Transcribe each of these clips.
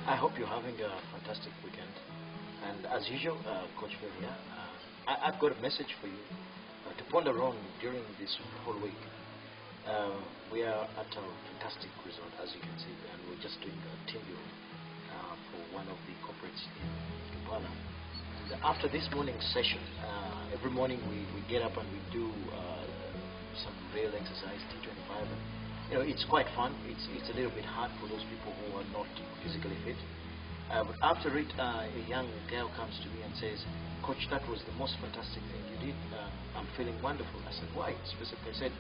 I hope you're having a fantastic weekend. And as usual, Coach Phil here. I've got a message for you to ponder on during this whole week. We are at a fantastic resort, as you can see, and we're just doing a team build for one of the corporates in Kampala. And after this morning's session, every morning we get up and we do some real exercise, T25. And, it's quite fun. It's a little bit hard for those people who are not physically fit. But after it, a young girl comes to me and says, "Coach, that was the most fantastic thing you did. I'm feeling wonderful." I said, "Why?" Specifically, I said,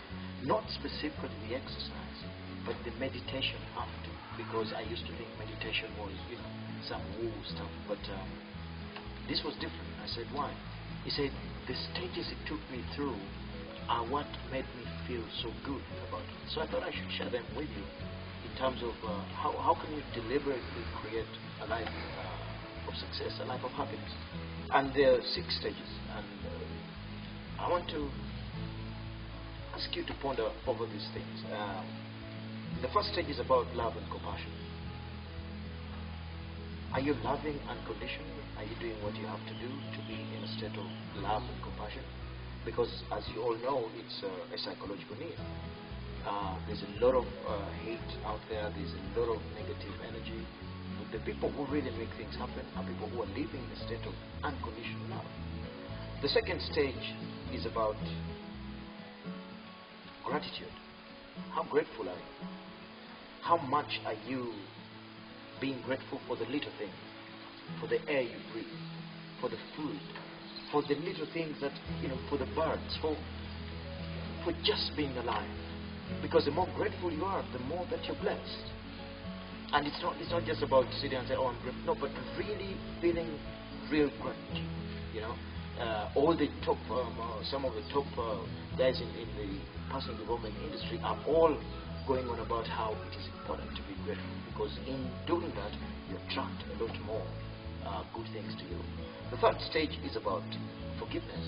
"Not specifically the exercise, but the meditation after." Because I used to think meditation was, some woo stuff. But this was different. I said, "Why?" He said, "The stages it took me through are what made me feel so good about it." So I thought I should share them with you in terms of how can you deliberately create a life of success, a life of happiness. And there are 6 stages, and I want to ask you to ponder over these things. The first stage is about love and compassion. Are you loving unconditionally? Are you doing what you have to do to be in a state of love and compassion? Because, as you all know, it's a psychological need. There's a lot of hate out there. There's a lot of negative energy. But the people who really make things happen are people who are living in a state of unconditional love. The second stage is about gratitude. How grateful are you? How much are you being grateful for the little things, for the air you breathe, for the food, for the little things that, for the birds, for just being alive? Because the more grateful you are, the more that you're blessed. And it's not just about sitting and say, "Oh, I'm grateful." No, but really feeling real gratitude. All the top, some of the top guys in the personal development industry are all going on about how it is important to be grateful, because in doing that, you attract a lot more good things to you. The third stage is about forgiveness.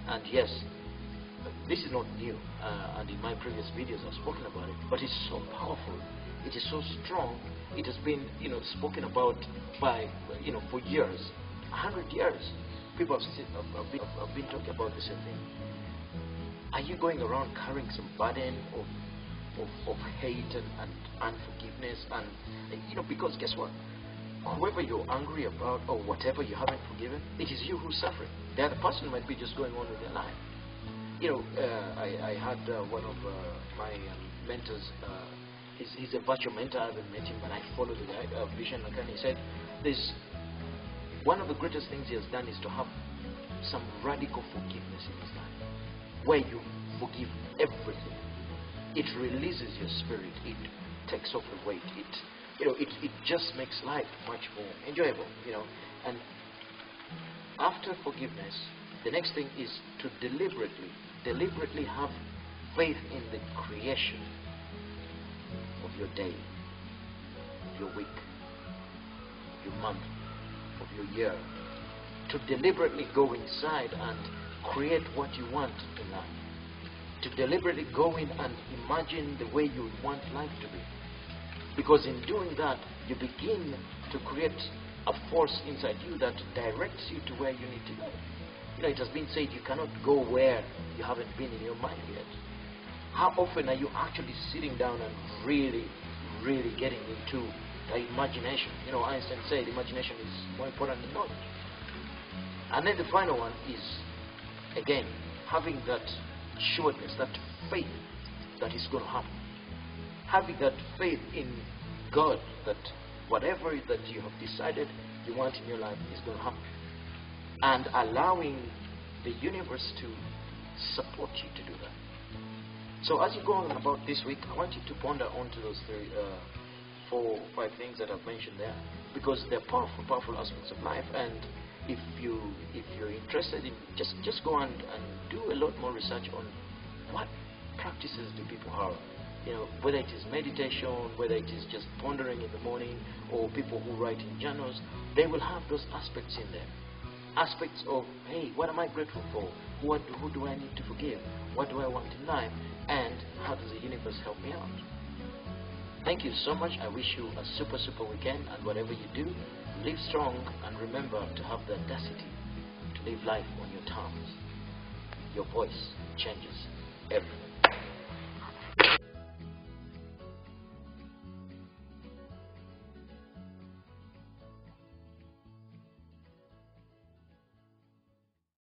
And yes, this is not new, and in my previous videos I've spoken about it, but it's so powerful. It is so strong. It has been, spoken about by, for years, 100 years. People have been talking about the same thing. Are you going around carrying some burden of hate and unforgiveness? And because guess what? Whoever you're angry about or whatever you haven't forgiven, it is you who's suffering. The other person might be just going on with their life. I had one of my mentors. He's a virtual mentor. I haven't met him, but I follow the guy, Vision Lakan. He said, "There's one of the greatest things he has done is to have some radical forgiveness in his life, where you forgive everything. It releases your spirit. It takes off the weight. It just makes life much more enjoyable, And after forgiveness, the next thing is to deliberately have faith in the creation of your day, of your week, of your month, of your year. To deliberately go inside and create what you want in life. To deliberately go in and imagine the way you want life to be. Because in doing that, you begin to create a force inside you that directs you to where you need to go. It has been said you cannot go where you haven't been in your mind yet. How often are you actually sitting down and really, really getting into the imagination? Einstein said imagination is more important than knowledge. And then the final one is, again, having that sureness, that faith that is going to happen. Having that faith in God that whatever that you have decided you want in your life is going to happen. And allowing the universe to support you to do that. So as you go on about this week, I want you to ponder onto those 4 or 5 things that I've mentioned there, because they're powerful aspects of life. And if you're interested in, just go and do a lot more research on what practices do people have. Whether it is meditation, whether it is just pondering in the morning, or people who write in journals, they will have those aspects in there. Aspects of, hey, what am I grateful for? Who do I need to forgive? What do I want in life? And how does the universe help me out? Thank you so much. I wish you a super, super weekend, and whatever you do, live strong and remember to have the audacity to live life on your terms. Your voice changes everything.